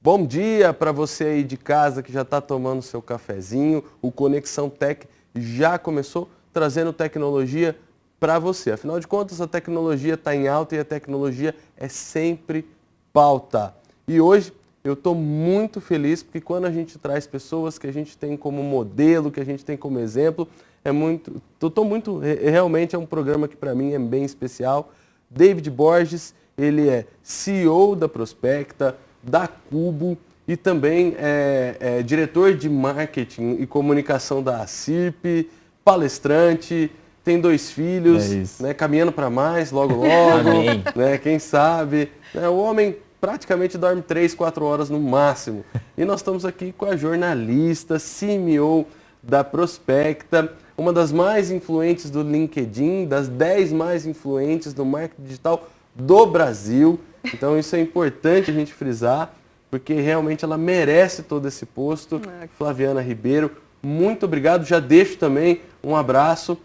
Bom dia para você aí de casa que já está tomando seu cafezinho. O Conexão Tech já começou trazendo tecnologia para você. Afinal de contas, a tecnologia está em alta e a tecnologia é sempre pauta. E hoje eu estou muito feliz porque quando a gente traz pessoas que a gente tem como modelo, que a gente tem como exemplo, realmente é um programa que para mim é bem especial. David Borges, ele é CEO da Prospecta, da Cubo e também é diretor de marketing e comunicação da ACIP, palestrante, tem 2 filhos, né, caminhando para mais logo, né, quem sabe. Né, o homem praticamente dorme 3, 4 horas no máximo. E nós estamos aqui com a jornalista, CEO da Prospecta, uma das mais influentes do LinkedIn, das 10 mais influentes do marketing digital do Brasil. Então isso é importante a gente frisar, porque realmente ela merece todo esse posto. Flaviana Ribeiro, muito obrigado. Já deixo também um abraço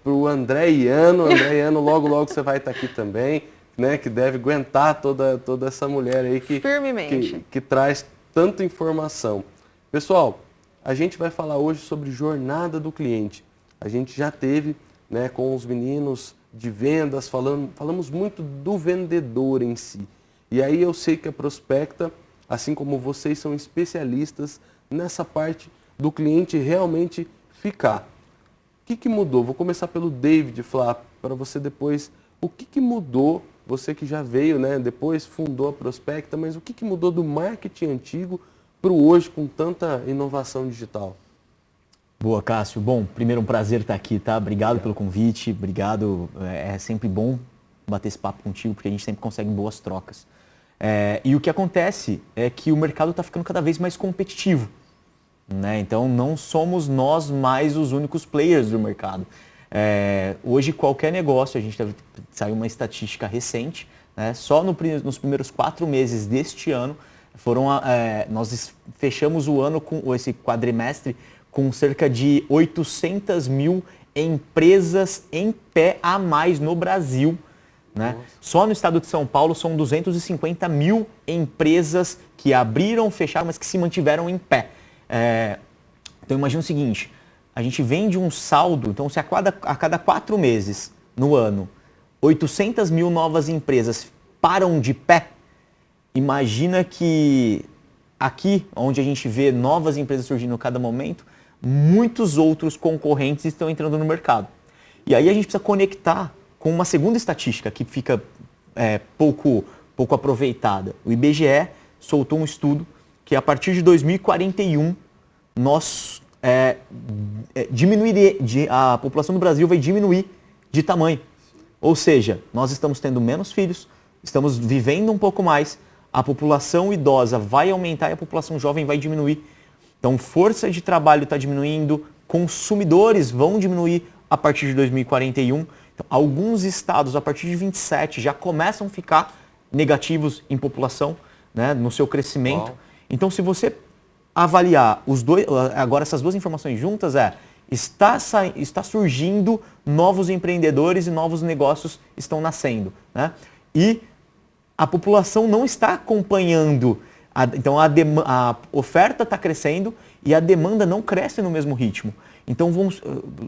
para o André Iano. André Iano, logo você vai estar aqui também, né, que deve aguentar toda essa mulher aí que traz tanta informação. Pessoal, a gente vai falar hoje sobre jornada do cliente. A gente já teve, né, com os meninos de vendas, falamos muito do vendedor em si. E aí eu sei que a Prospecta, assim como vocês, são especialistas nessa parte do cliente realmente ficar. O que mudou? Vou começar pelo David, Flá, para você depois. O que mudou? Você que já veio, né, depois fundou a Prospecta, mas o que mudou do marketing antigo para o hoje com tanta inovação digital? Boa, Cássio. Bom, primeiro um prazer estar aqui, tá? Obrigado pelo convite, obrigado. É sempre bom bater esse papo contigo, porque a gente sempre consegue boas trocas. E o que acontece é que o mercado está ficando cada vez mais competitivo, né? Então não somos nós mais os únicos players do mercado. Hoje qualquer negócio, a gente saiu uma estatística recente, né? Só nos primeiros 4 meses deste ano, nós fechamos o ano com esse quadrimestre com cerca de 800 mil empresas em pé a mais no Brasil, né? Só no estado de São Paulo são 250 mil empresas que abriram, fecharam, mas que se mantiveram em pé. Então imagina o seguinte, a gente vende um saldo, então se a cada 4 meses no ano, 800 mil novas empresas param de pé, imagina que aqui, onde a gente vê novas empresas surgindo a cada momento, muitos outros concorrentes estão entrando no mercado. E aí a gente precisa conectar com uma segunda estatística que fica pouco aproveitada. O IBGE soltou um estudo que a partir de 2041 a população do Brasil vai diminuir de tamanho. Ou seja, nós estamos tendo menos filhos, estamos vivendo um pouco mais, a população idosa vai aumentar e a população jovem vai diminuir. Então, força de trabalho está diminuindo, consumidores vão diminuir a partir de 2041. Então, alguns estados, a partir de 27, já começam a ficar negativos em população, né, no seu crescimento. Uau. Então, se você avaliar agora essas duas informações juntas, está surgindo novos empreendedores e novos negócios estão nascendo, né? A população não está acompanhando, então a oferta está crescendo e a demanda não cresce no mesmo ritmo. Então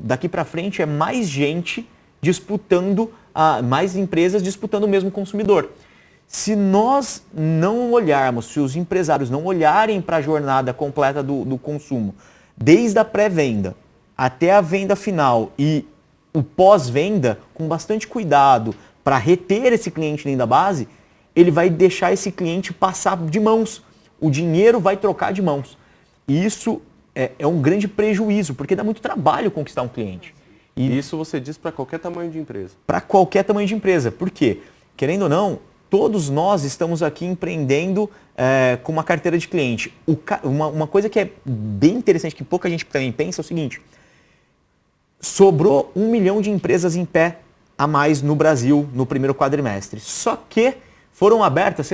daqui para frente é mais gente disputando, mais empresas disputando o mesmo consumidor. Se nós não olharmos, se os empresários não olharem para a jornada completa do consumo, desde a pré-venda até a venda final e o pós-venda, com bastante cuidado para reter esse cliente dentro da base, ele vai deixar esse cliente passar de mãos. O dinheiro vai trocar de mãos. E isso é um grande prejuízo, porque dá muito trabalho conquistar um cliente. E isso você diz para qualquer tamanho de empresa? Para qualquer tamanho de empresa. Por quê? Querendo ou não, todos nós estamos aqui empreendendo com uma carteira de cliente. Uma coisa que é bem interessante, que pouca gente também pensa, é o seguinte. Sobrou 1 milhão de empresas em pé a mais no Brasil no primeiro quadrimestre. Só que foram abertas,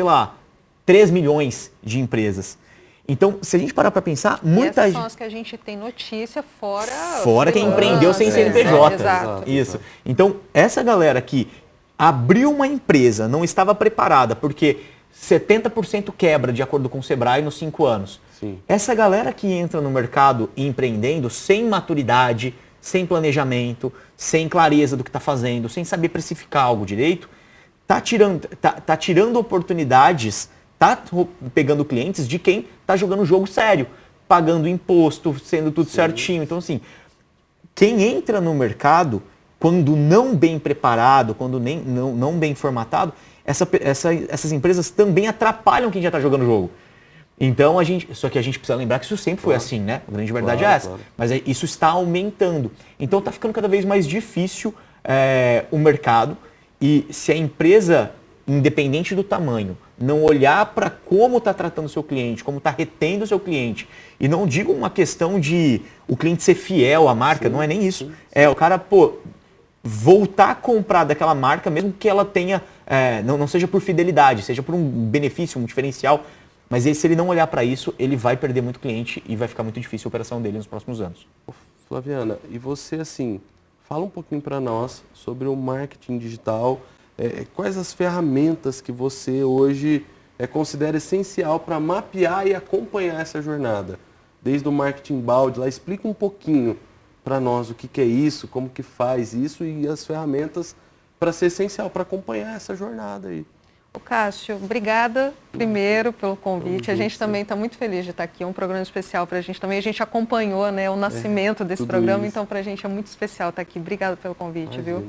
3 milhões de empresas. Então, se a gente parar para pensar, muita gente... Essas são as que a gente tem notícia fora... Fora quem empreendeu sem CNPJ. Exato. Isso. Então, essa galera que abriu uma empresa, não estava preparada, porque 70% quebra, de acordo com o Sebrae, nos 5 anos. Sim. Essa galera que entra no mercado empreendendo sem maturidade, sem planejamento, sem clareza do que está fazendo, sem saber precificar algo direito, tá tirando oportunidades, tá pegando clientes de quem tá jogando jogo sério, pagando imposto, sendo tudo certinho. Então, assim, quem entra no mercado, quando não bem preparado, quando não bem formatado, essas empresas também atrapalham quem já está jogando o jogo. Então, só que a gente precisa lembrar que isso sempre foi assim, né? A grande verdade é essa. Claro. Mas isso está aumentando. Então, está ficando cada vez mais difícil o mercado. E se a empresa, independente do tamanho, não olhar para como está tratando o seu cliente, como está retendo o seu cliente, e não digo uma questão de o cliente ser fiel à marca, não é nem isso. É o cara, voltar a comprar daquela marca, mesmo que ela tenha, não seja por fidelidade, seja por um benefício, um diferencial, mas se ele não olhar para isso, ele vai perder muito cliente e vai ficar muito difícil a operação dele nos próximos anos. Flaviana, e você, assim, fala um pouquinho para nós sobre o marketing digital, quais as ferramentas que você hoje considera essencial para mapear e acompanhar essa jornada? Desde o marketing balde, lá explica um pouquinho para nós o que é isso, como que faz isso e as ferramentas para ser essencial para acompanhar essa jornada aí. Cássio, obrigada primeiro pelo convite. A gente também está muito feliz de estar aqui. É um programa especial para a gente também. A gente acompanhou, né, o nascimento desse programa, então para a gente é muito especial estar aqui. Obrigada pelo convite, viu?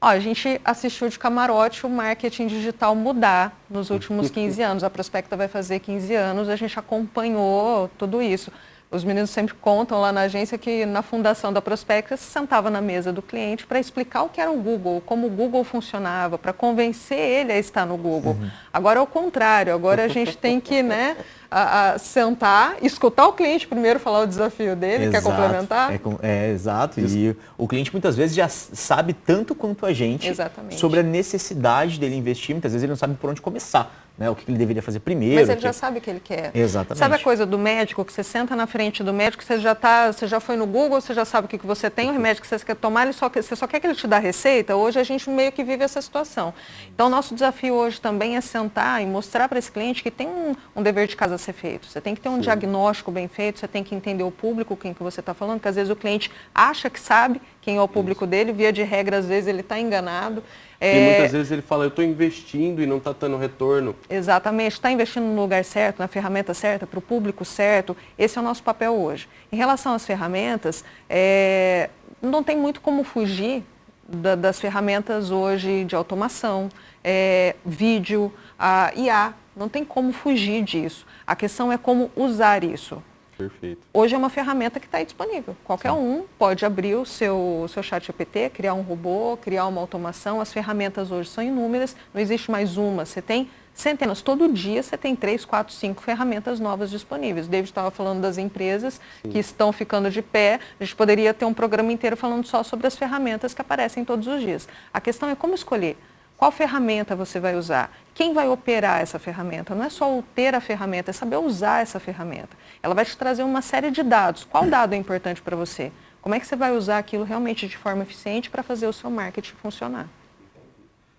A gente assistiu de camarote o marketing digital mudar nos últimos 15 anos. A Prospecta vai fazer 15 anos, a gente acompanhou tudo isso. Os meninos sempre contam lá na agência que na fundação da Prospecta se sentava na mesa do cliente para explicar o que era o Google, como o Google funcionava, para convencer ele a estar no Google. Agora é o contrário, agora a gente tem que sentar, escutar o cliente primeiro, falar o desafio dele, exato. Quer complementar? Exato, e o cliente muitas vezes já sabe tanto quanto a gente sobre a necessidade dele investir, muitas vezes ele não sabe por onde começar. Né, o que ele deveria fazer primeiro. Mas ele já sabe o que ele quer. Exatamente. Sabe a coisa do médico, que você senta na frente do médico, você já foi no Google, você já sabe o que você tem, o remédio que você quer tomar, você só quer que ele te dê a receita? Hoje a gente meio que vive essa situação. Então, nosso desafio hoje também é sentar e mostrar para esse cliente que tem um dever de casa a ser feito. Você tem que ter um diagnóstico bem feito, você tem que entender o público, quem que você está falando, porque às vezes o cliente acha que sabe quem é o público dele, via de regra, às vezes ele está enganado. E muitas vezes ele fala, eu estou investindo e não está tendo retorno. Exatamente, está investindo no lugar certo, na ferramenta certa, para o público certo. Esse é o nosso papel hoje. Em relação às ferramentas, não tem muito como fugir das ferramentas hoje de automação, vídeo, IA. Não tem como fugir disso. A questão é como usar isso. Perfeito. Hoje é uma ferramenta que está disponível. Qualquer um pode abrir o seu chat GPT, criar um robô, criar uma automação. As ferramentas hoje são inúmeras, não existe mais uma. Você tem centenas. Todo dia você tem 3, 4, 5 ferramentas novas disponíveis. O David estava falando das empresas que estão ficando de pé. A gente poderia ter um programa inteiro falando só sobre as ferramentas que aparecem todos os dias. A questão é como escolher. Qual ferramenta você vai usar? Quem vai operar essa ferramenta? Não é só ter a ferramenta, é saber usar essa ferramenta. Ela vai te trazer uma série de dados. Qual dado é importante para você? Como é que você vai usar aquilo realmente de forma eficiente para fazer o seu marketing funcionar?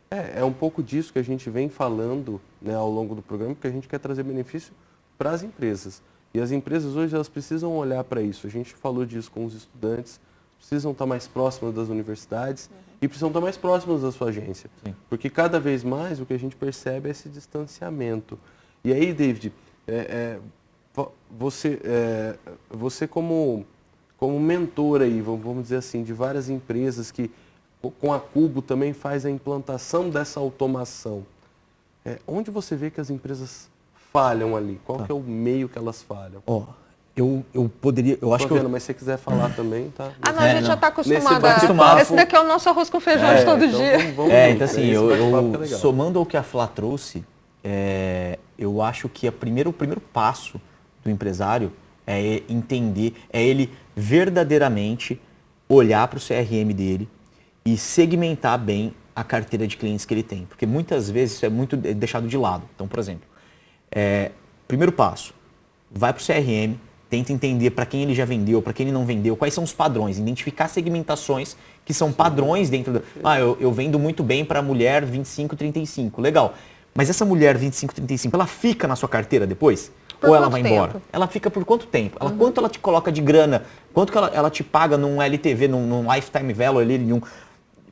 É um pouco disso que a gente vem falando, né, ao longo do programa, porque a gente quer trazer benefício para as empresas. E as empresas hoje elas precisam olhar para isso. A gente falou disso com os estudantes, precisam estar mais próximas das universidades e precisam estar mais próximas da sua agência. Sim. Porque cada vez mais o que a gente percebe é esse distanciamento. E aí, David, você como mentor aí, vamos dizer assim, de várias empresas que com a Cubo também faz a implantação dessa automação. Onde você vê que as empresas falham ali? Qual que é o meio que elas falham? Eu acho que mas se você quiser falar também, tá? Não, a gente já está acostumado. Esse daqui é o nosso arroz com feijão de todo dia. Então assim, somando ao que a Flá trouxe, eu acho que o primeiro passo do empresário é entender, é ele verdadeiramente olhar para o CRM dele e segmentar bem a carteira de clientes que ele tem. Porque muitas vezes isso é muito deixado de lado. Então, por exemplo, primeiro passo, vai para o CRM, tenta entender para quem ele já vendeu, para quem ele não vendeu, quais são os padrões, identificar segmentações que são padrões dentro da... eu vendo muito bem para mulher 25, 35, legal. Mas essa mulher 25, 35, ela fica na sua carteira depois? Por Ou ela quanto vai tempo? embora? Ela fica por quanto tempo? Quanto ela te coloca de grana? Quanto que ela te paga num LTV, num lifetime value ali,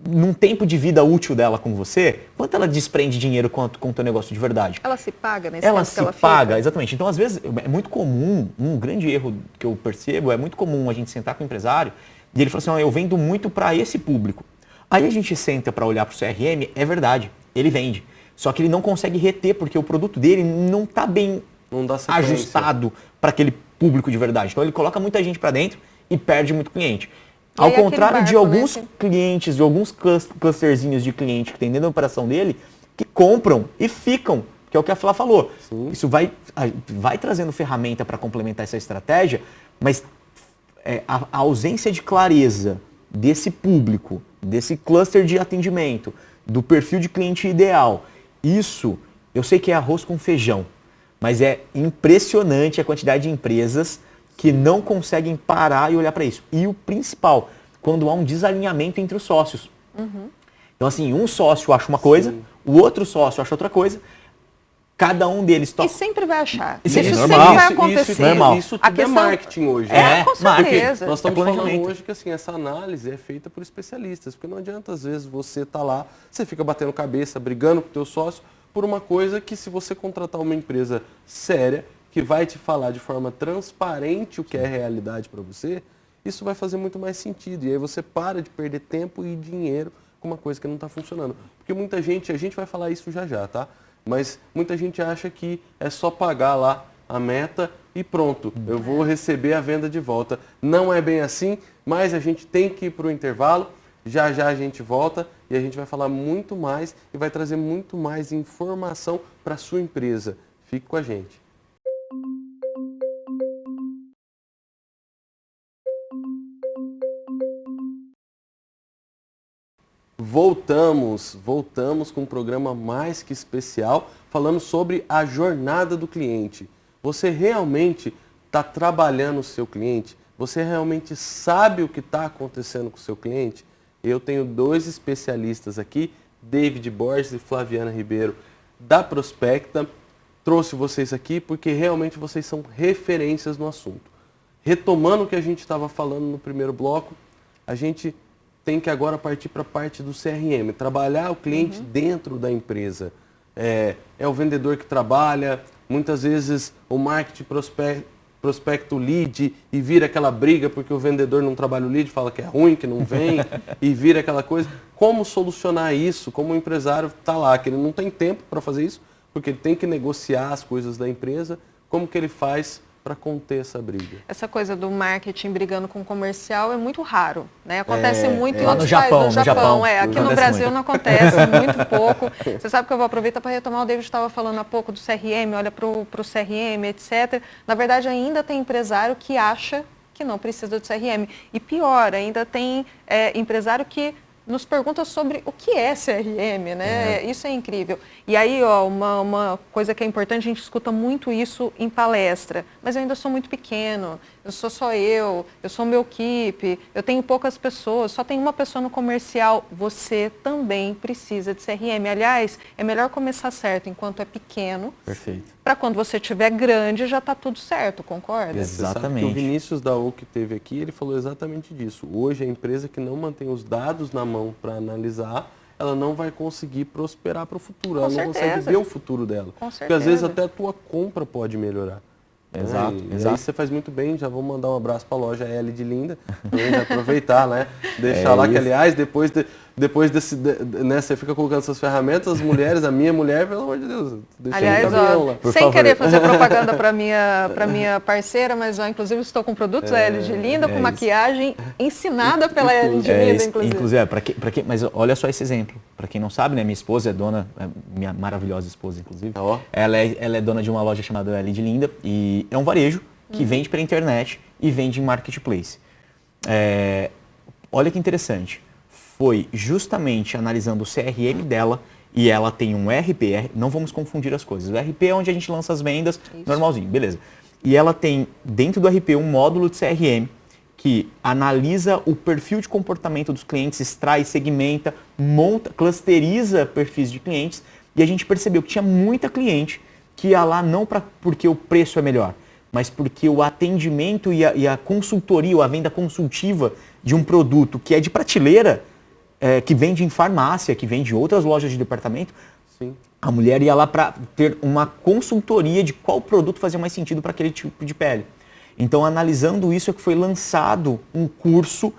num tempo de vida útil dela com você? Quanto ela desprende dinheiro com o teu negócio de verdade? Ela se paga nesse Ela tempo se que ela paga, fica? exatamente. Então, às vezes, é muito comum, um grande erro que eu percebo, é muito comum a gente sentar com o empresário e ele fala assim, eu vendo muito para esse público. Aí a gente senta para olhar para o CRM, é verdade, ele vende. Só que ele não consegue reter, porque o produto dele não está bem Não dá sequência. ajustado para aquele público de verdade. Então, ele coloca muita gente para dentro e perde muito cliente. E Ao aí, contrário aquele de barco, alguns né, que- clientes, de alguns clusterzinhos de cliente que tem dentro da operação dele, que compram e ficam, que é o que a Flá falou. Sim. Isso vai trazendo ferramenta para complementar essa estratégia, mas a ausência de clareza desse público, desse cluster de atendimento, do perfil de cliente ideal, isso, eu sei que é arroz com feijão, mas é impressionante a quantidade de empresas que não conseguem parar e olhar para isso. E o principal, quando há um desalinhamento entre os sócios. Então, assim, um sócio acha uma coisa, o outro sócio acha outra coisa, cada um deles E toca. sempre vai achar. Isso é Isso normal. sempre vai Isso, acontecer. normal. isso A tudo questão- é marketing hoje. É, com marketing. certeza. Nós estamos É falando planejamento. hoje que assim, essa análise é feita por especialistas, porque não adianta às vezes você tá lá, você fica batendo cabeça, brigando com o teu sócio por uma coisa que se você contratar uma empresa séria, que vai te falar de forma transparente o que é realidade para você, isso vai fazer muito mais sentido. E aí você para de perder tempo e dinheiro com uma coisa que não está funcionando. Porque muita gente, a gente vai falar isso já já, tá? Mas muita gente acha que é só pagar lá a meta e pronto, eu vou receber a venda de volta. Não é bem assim, mas a gente tem que ir para o intervalo. Já já a gente volta e a gente vai falar muito mais e vai trazer muito mais informação para a sua empresa. Fique com a gente. Voltamos com um programa mais que especial, falando sobre a jornada do cliente. Você realmente está trabalhando o seu cliente? Você realmente sabe o que está acontecendo com o seu cliente? Eu tenho dois especialistas aqui, David Borges e Flaviana Ribeiro, da Prospecta. Trouxe vocês aqui porque realmente vocês são referências no assunto. Retomando o que a gente estava falando no primeiro bloco, a gente tem que agora partir para a parte do CRM, trabalhar o cliente dentro da empresa. É o vendedor que trabalha, muitas vezes o marketing prospecta o lead e vira aquela briga porque o vendedor não trabalha o lead, fala que é ruim, que não vem, e vira aquela coisa. Como solucionar isso? Como o empresário está lá, que ele não tem tempo para fazer isso, porque ele tem que negociar as coisas da empresa, como que ele faz para conter essa briga? Essa coisa do marketing brigando com o comercial é muito raro, né? Acontece muito em Lá outros no Japão, países. no Japão. Aqui no Acontece Brasil muito. não acontece, muito pouco. Você sabe que eu vou aproveitar para retomar, o David estava falando há pouco do CRM, olha para o CRM, etc. Na verdade, ainda tem empresário que acha que não precisa do CRM. E pior, ainda tem empresário que nos pergunta sobre o que é CRM, né? Isso é incrível. E aí, ó, uma coisa que é importante, a gente escuta muito isso em palestra, mas eu ainda sou muito pequeno, eu sou só eu sou meu equipe, eu tenho poucas pessoas, só tem uma pessoa no comercial. Você também precisa de CRM. Aliás, é melhor começar certo enquanto é pequeno, Perfeito. para quando você tiver grande já está tudo certo, concorda? Você sabe que Exatamente. o Vinícius da U que teve aqui, ele falou exatamente disso. Hoje a empresa que não mantém os dados na mão para analisar, ela não vai conseguir prosperar para o futuro. Ela não consegue certeza. ver o futuro dela. Com Porque às vezes certeza. até a tua compra pode melhorar. Exato, E exato. aí você faz muito bem, já vou mandar um abraço para a loja L de Linda, também já aproveitar, né? Deixar É lá que, isso. aliás, depois desse, né, você fica colocando essas ferramentas, as mulheres, a minha mulher, pelo amor de Deus, deixa Aliás, no caminhão ó, lá. Por sem favor. querer fazer propaganda para minha parceira, mas ó, inclusive estou com produtos da L de Linda, com isso. maquiagem ensinada pela L de Linda, inclusive. Inclusive, mas olha só esse exemplo. Para quem não sabe, né, minha esposa é dona, minha maravilhosa esposa, inclusive. Ó. Ela é dona de uma loja chamada L de Linda e é um varejo que vende pela internet e vende em marketplace. Olha que interessante. Foi justamente analisando o CRM dela e ela tem um RP, não vamos confundir as coisas. O RP é onde a gente lança as vendas, normalzinho, beleza. E ela tem dentro do RP um módulo de CRM que analisa o perfil de comportamento dos clientes, extrai, segmenta, monta, clusteriza perfis de clientes E a gente percebeu que tinha muita cliente que ia lá não porque o preço é melhor, mas porque o atendimento e a consultoria, ou a venda consultiva de um produto que é de prateleira, que vende em farmácia, que vende em outras lojas de departamento, Sim. a mulher ia lá para ter uma consultoria de qual produto fazia mais sentido para aquele tipo de pele. Então, analisando isso, é que foi lançado um curso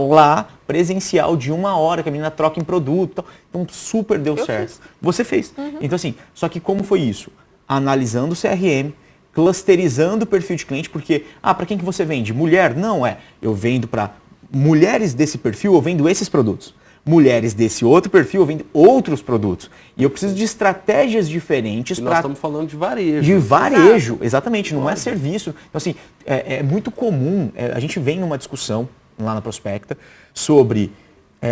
lá, presencial, de 1 hora, que a menina troca em produto. Então, super deu certo. Fiz. Você fez. Então, assim, só que como foi isso? Analisando o CRM, clusterizando o perfil de cliente, porque, para quem que você vende? Mulher? Não, eu vendo para mulheres desse perfil, eu vendo esses produtos. Mulheres desse outro perfil, eu vendo outros produtos. E eu preciso de estratégias diferentes para... Nós estamos falando de varejo. De varejo, exatamente, não é serviço. Então, assim, é muito comum, a gente vem numa discussão lá na Prospecta sobre...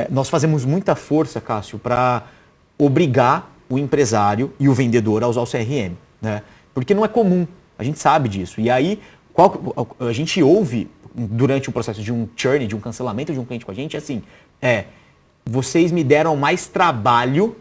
nós fazemos muita força, Cássio, para obrigar o empresário e o vendedor a usar o CRM, né? Porque não é comum, a gente sabe disso. E aí, a gente ouve durante o processo de um churn, de um cancelamento de um cliente com a gente, assim, vocês me deram mais trabalho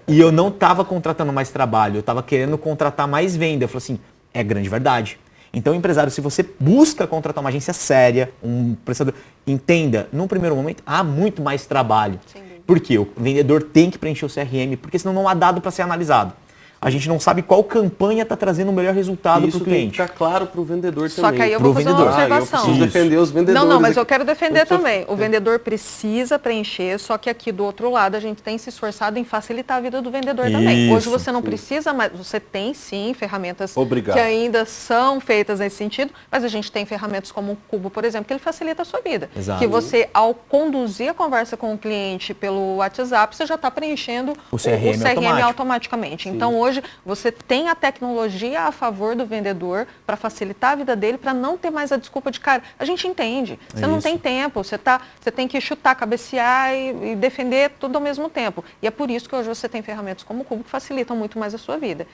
e eu não estava contratando mais trabalho, eu estava querendo contratar mais venda. Eu falei assim, é grande verdade. Então, empresário, se você busca contratar uma agência séria, um prestador, entenda, num primeiro momento, há muito mais trabalho. Por quê? O vendedor tem que preencher o CRM, porque senão não há dado para ser analisado. A gente não sabe qual campanha está trazendo o melhor resultado para o cliente. Isso tem que ficar claro para o vendedor também. Só que aí eu vou fazer uma observação. Eu preciso defender os vendedores. Não, mas eu quero defender também. O vendedor precisa preencher, só que aqui do outro lado a gente tem se esforçado em facilitar a vida do vendedor também. Hoje você não precisa, mas você tem sim ferramentas que ainda são feitas nesse sentido, mas a gente tem ferramentas como o Cubo, por exemplo, que ele facilita a sua vida. Exato. Que você, ao conduzir a conversa com o cliente pelo WhatsApp, você já está preenchendo o CRM automaticamente. Então, hoje você tem a tecnologia a favor do vendedor para facilitar a vida dele, para não ter mais a desculpa de, cara, a gente entende, você não tem tempo, você tem que chutar, cabecear e defender tudo ao mesmo tempo. E é por isso que hoje você tem ferramentas como o Cubo que facilitam muito mais a sua vida.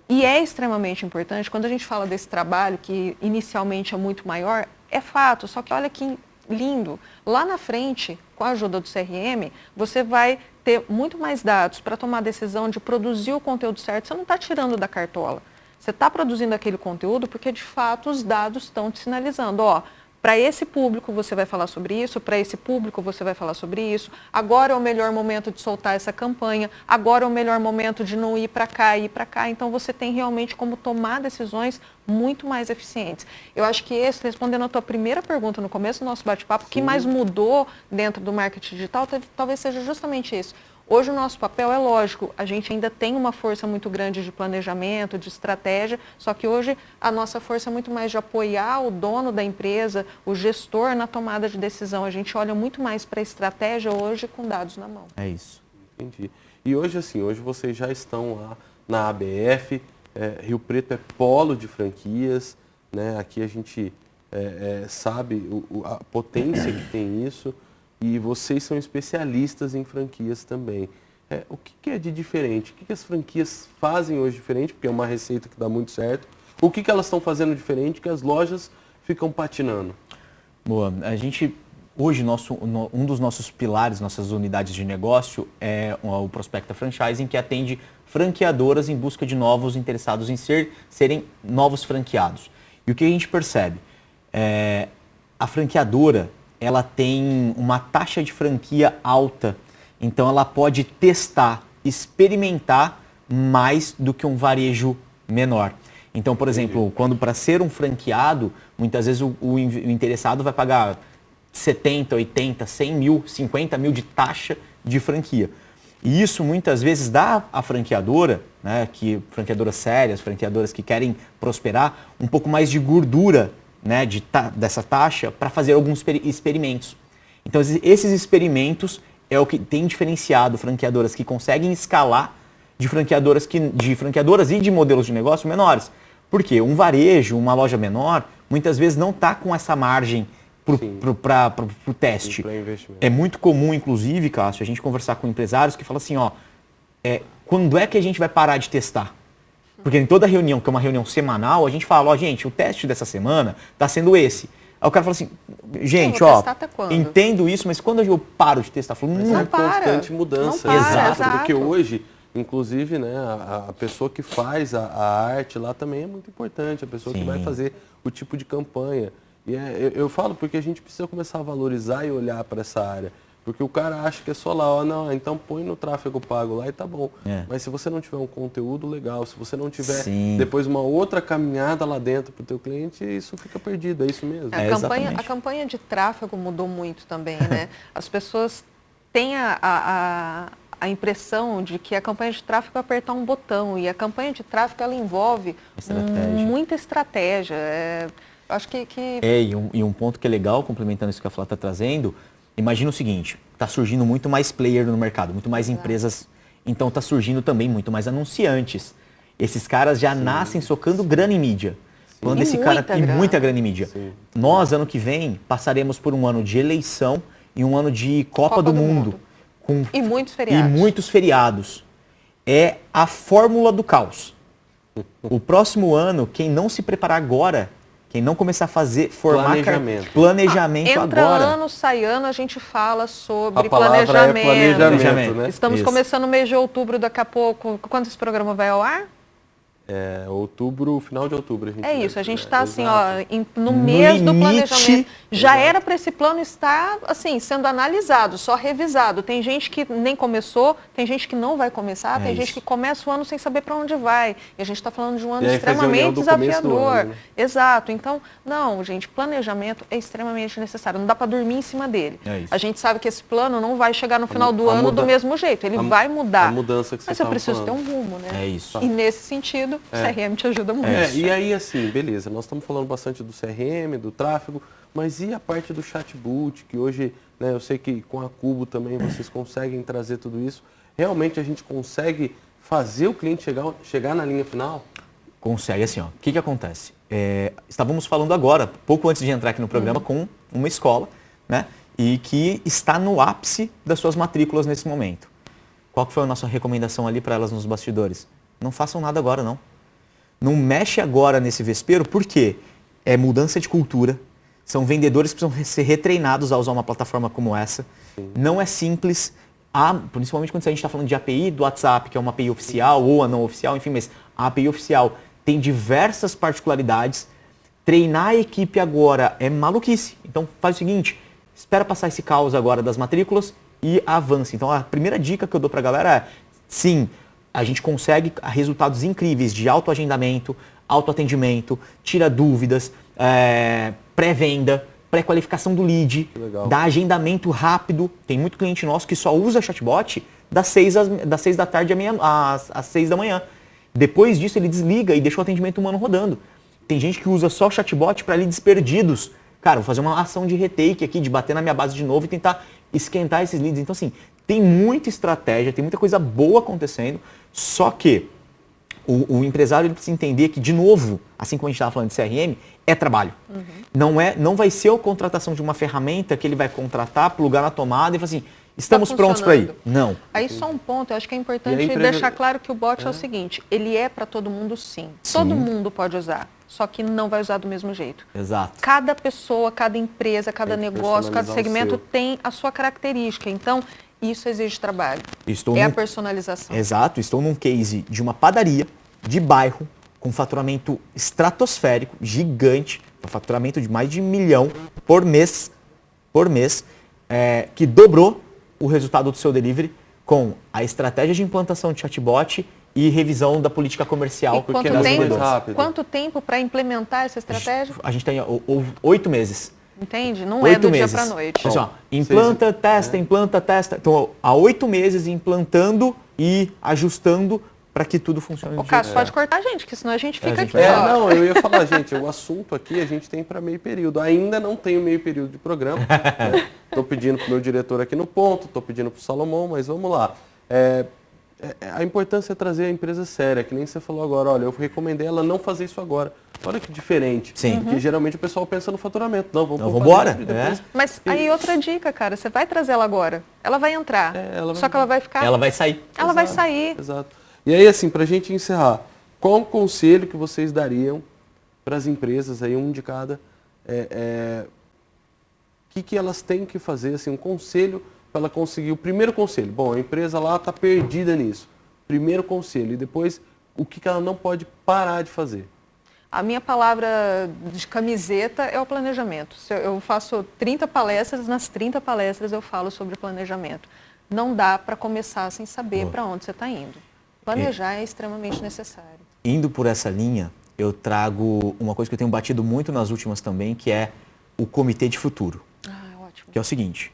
E é extremamente importante, quando a gente fala desse trabalho que inicialmente é muito maior, é fato, só que olha que lindo. Lá na frente, com a ajuda do CRM, você vai ter muito mais dados para tomar a decisão de produzir o conteúdo certo. Você não está tirando da cartola. Você está produzindo aquele conteúdo porque, de fato, os dados estão te sinalizando. Para esse público você vai falar sobre isso, para esse público você vai falar sobre isso. Agora é o melhor momento de soltar essa campanha. Agora é o melhor momento de não ir para cá e ir para cá. Então, você tem realmente como tomar decisões muito mais eficientes. Eu acho que respondendo a tua primeira pergunta no começo do nosso bate-papo, o que mais mudou dentro do marketing digital talvez seja justamente isso. Hoje o nosso papel é lógico, a gente ainda tem uma força muito grande de planejamento, de estratégia, só que hoje a nossa força é muito mais de apoiar o dono da empresa, o gestor na tomada de decisão. A gente olha muito mais para a estratégia hoje com dados na mão. É isso. Entendi. E hoje, assim, hoje vocês já estão lá na ABF, Rio Preto é polo de franquias, né? Aqui a gente sabe a potência que tem isso. E vocês são especialistas em franquias também. O que é de diferente? O que as franquias fazem hoje diferente? Porque é uma receita que dá muito certo. O que elas estão fazendo diferente que as lojas ficam patinando? Boa. A gente, hoje, um dos nossos pilares, nossas unidades de negócio é o Prospecta Franchising, que atende franqueadoras em busca de novos interessados em serem novos franqueados. E o que a gente percebe? A franqueadora, ela tem uma taxa de franquia alta, então ela pode testar, experimentar mais do que um varejo menor. Então, por exemplo, quando para ser um franqueado, muitas vezes o interessado vai pagar 70, 80, 100 mil, 50 mil de taxa de franquia. E isso muitas vezes dá à franqueadora, né, franqueadoras sérias, franqueadoras que querem prosperar, um pouco mais de gordura, né, dessa taxa para fazer alguns experimentos. Então, esses experimentos é o que tem diferenciado franqueadoras que conseguem escalar de franqueadoras e de modelos de negócio menores. Por quê? Um varejo, uma loja menor, muitas vezes não está com essa margem para o teste. É muito comum, inclusive, Cássio, a gente conversar com empresários que falam assim, quando é que a gente vai parar de testar? Porque em toda reunião, que é uma reunião semanal, a gente fala, gente, o teste dessa semana está sendo esse. Aí o cara fala assim, gente, entendo isso, mas quando eu paro de testar, eu falo, não para. Constante mudança. Não para, exato. Porque hoje Inclusive, né, a pessoa que faz a arte lá também é muito importante, a pessoa que vai fazer o tipo de campanha. E eu falo porque a gente precisa começar a valorizar e olhar para essa área. Porque o cara acha que é só lá, ó, não, então põe no tráfego pago lá e tá bom. Mas se você não tiver um conteúdo legal, se você não tiver depois uma outra caminhada lá dentro para o teu cliente, isso fica perdido, é isso mesmo. A campanha de tráfego mudou muito também, né? As pessoas têm a impressão de que a campanha de tráfego é apertar um botão, e a campanha de tráfego ela envolve muita estratégia. Acho que... E um ponto que é legal, complementando isso que a Flá está trazendo, imagina o seguinte, está surgindo muito mais player no mercado, muito mais empresas, então está surgindo também muito mais anunciantes. Esses caras já nascem socando grana em mídia. Quando esse cara tem muita grana em mídia. Nós, ano que vem, passaremos por um ano de eleição e um ano de Copa do Mundo. E muitos feriados. E muitos feriados. É a fórmula do caos. O próximo ano, quem não se preparar agora, quem não começar a formar planejamento entra agora. Ano, sai ano, a gente fala sobre a palavra planejamento. Né? Estamos começando o mês de outubro daqui a pouco. Quando esse programa vai ao ar? Outubro, final de outubro. A gente está assim, no mês do planejamento. Já era para esse plano estar assim, sendo analisado, só revisado. Tem gente que nem começou, tem gente que não vai começar, tem gente que começa o ano sem saber para onde vai. E a gente está falando de um ano extremamente desafiador. Ano, né? Exato. Então, não, gente, planejamento é extremamente necessário. Não dá para dormir em cima dele. A gente sabe que esse plano não vai chegar no final do ano do mesmo jeito. Ele vai mudar. A mudança que você Mas eu preciso ter um rumo, né? É isso. E nesse sentido, o CRM te ajuda muito. E aí, assim, beleza, nós estamos falando bastante do CRM, do tráfego, mas e a parte do chatbot, que hoje, né, eu sei que com a Cubo também vocês conseguem trazer tudo isso. Realmente a gente consegue fazer o cliente chegar na linha final? Consegue, assim, ó. O que acontece? Estávamos falando agora, pouco antes de entrar aqui no programa, com uma escola, né, e que está no ápice das suas matrículas nesse momento. Qual que foi a nossa recomendação ali para elas nos bastidores? Não façam nada agora, não. Não mexe agora nesse vespeiro, porque é mudança de cultura, são vendedores que precisam ser retreinados a usar uma plataforma como essa. Não é simples, principalmente quando a gente está falando de API do WhatsApp, que é uma API oficial ou a não oficial, enfim, mas a API oficial tem diversas particularidades. Treinar a equipe agora é maluquice. Então faz o seguinte, espera passar esse caos agora das matrículas e avance. Então a primeira dica que eu dou para a galera é, sim, a gente consegue resultados incríveis de autoagendamento, autoatendimento, tira dúvidas, pré-venda, pré-qualificação do lead, dá agendamento rápido. Tem muito cliente nosso que só usa chatbot das 6 da tarde às 6 da manhã. Depois disso ele desliga e deixa o atendimento humano rodando. Tem gente que usa só o chatbot para leads perdidos. Cara, vou fazer uma ação de retake aqui, de bater na minha base de novo e tentar esquentar esses leads. Então assim, tem muita estratégia, tem muita coisa boa acontecendo, só que o empresário ele precisa entender que, de novo, assim como a gente estava falando de CRM, é trabalho. Não vai ser a contratação de uma ferramenta que ele vai contratar, plugar na tomada e falar assim, estamos prontos para ir. Não. Aí só um ponto, eu acho que é importante deixar claro que o bot é o seguinte, ele é para todo mundo sim. Todo mundo pode usar, só que não vai usar do mesmo jeito. Exato. Cada pessoa, cada empresa, cada negócio, cada segmento tem a sua característica. Então, isso exige trabalho. A personalização. Exato. Estou num case de uma padaria de bairro com faturamento estratosférico, gigante, um faturamento de mais de 1 milhão por mês, que dobrou o resultado do seu delivery com a estratégia de implantação de chatbot e revisão da política comercial. E quanto tempo para implementar essa estratégia? A gente tem 8 meses. Entende? Não é do dia para a noite. Assim, implanta, testa. Então, há 8 meses implantando e ajustando para que tudo funcione. O Cássio pode cortar a gente, que senão a gente fica aqui. Não, eu ia falar, gente, o assunto aqui a gente tem para meio período. Ainda não tenho meio período de programa. Estou pedindo para o meu diretor aqui no ponto, estou pedindo para o Salomão, mas vamos lá. A importância é trazer a empresa séria, que nem você falou agora. Olha, eu recomendei ela não fazer isso agora. Olha que diferente. Sim. Porque geralmente o pessoal pensa no faturamento. Não, vamos embora. Mas aí outra dica, cara. Você vai trazer ela agora. Ela vai entrar. Só que ela vai ficar... Ela vai sair. Ela vai sair. Exato. E aí, assim, para a gente encerrar, qual o conselho que vocês dariam para as empresas, aí um de cada, que elas têm que fazer, assim, um conselho para ela conseguir, o primeiro conselho, bom, a empresa lá está perdida nisso, primeiro conselho e depois o que ela não pode parar de fazer? A minha palavra de camiseta é o planejamento. Eu faço 30 palestras, nas 30 palestras eu falo sobre planejamento. Não dá para começar sem saber para onde você está indo. Planejar é extremamente necessário. Indo por essa linha, eu trago uma coisa que eu tenho batido muito nas últimas também, que é o comitê de futuro. Ótimo. Que é o seguinte,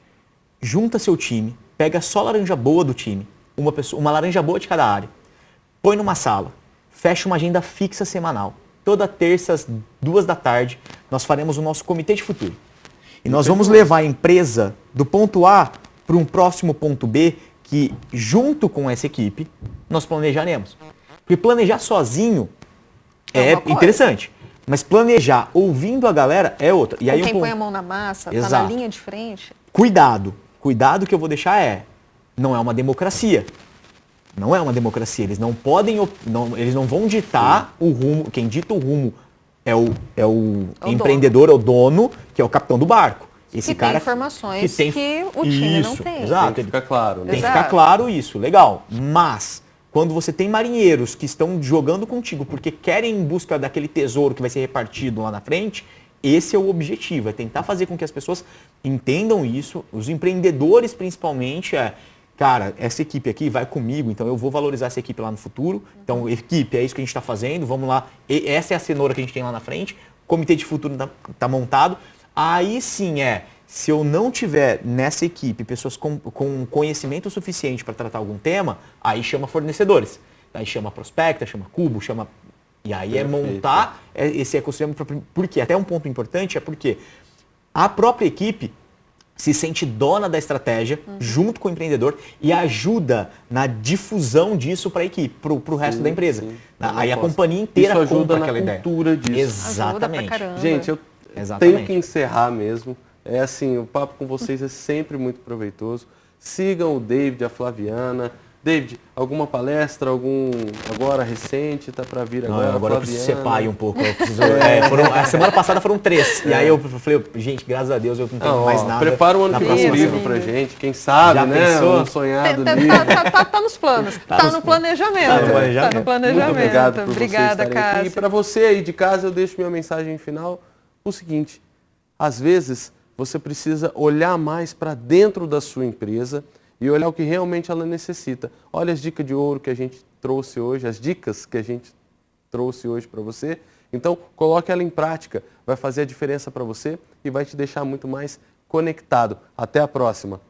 junta seu time, pega só laranja boa do time, uma laranja boa de cada área, põe numa sala, fecha uma agenda fixa semanal. Toda terça, às 2 da tarde, nós faremos o nosso comitê de futuro. E nós vamos levar a empresa do ponto A para um próximo ponto B, que junto com essa equipe, nós planejaremos. Porque planejar sozinho é interessante, mas planejar ouvindo a galera é outra. E aí quem põe a mão na massa, Exato. tá na linha de frente. Cuidado que eu vou deixar não é uma democracia. Não é uma democracia, eles não podem, eles não vão ditar o rumo, quem dita o rumo é o empreendedor, é o dono, que é o capitão do barco. Esse que cara tem informações que o time não tem. Exato, tem que ficar claro. Né? Tem que ficar claro isso, legal. Mas, quando você tem marinheiros que estão jogando contigo porque querem em busca daquele tesouro que vai ser repartido lá na frente, esse é o objetivo, é tentar fazer com que as pessoas entendam isso, os empreendedores principalmente, cara, essa equipe aqui vai comigo, então eu vou valorizar essa equipe lá no futuro. Então, equipe, é isso que a gente está fazendo, vamos lá. Essa é a cenoura que a gente tem lá na frente. O comitê de futuro está montado. Aí sim se eu não tiver nessa equipe pessoas com conhecimento suficiente para tratar algum tema, aí chama fornecedores. Aí chama prospecta, chama cubo, chama... E aí Perfeito. É montar esse ecossistema. Porque até um ponto importante é porque a própria equipe se sente dona da estratégia junto com o empreendedor e ajuda na difusão disso para a equipe, para o resto da empresa. Sim. Aí a companhia inteira isso ajuda compra na aquela cultura ideia. disso. Exatamente. Gente, eu tenho que encerrar mesmo. É assim, o papo com vocês é sempre muito proveitoso. Sigam o David, a Flaviana. David, alguma palestra, agora recente, tá para vir agora? Agora eu preciso ser pai um pouco. A semana passada foram 3. E aí eu falei, gente, graças a Deus eu não tenho mais nada. Prepara o ano que vem um livro pra gente, quem sabe, Já né? pensou? Um sonhado livro. Tá nos planos, tá no planejamento. Tá no planejamento. Muito obrigado por Obrigada, vocês estarem aqui. E para você aí de casa, eu deixo minha mensagem final. O seguinte, às vezes você precisa olhar mais para dentro da sua empresa e olhar o que realmente ela necessita. Olha as dicas de ouro que a gente trouxe hoje, as dicas que a gente trouxe hoje para você. Então, coloque ela em prática. Vai fazer a diferença para você e vai te deixar muito mais conectado. Até a próxima.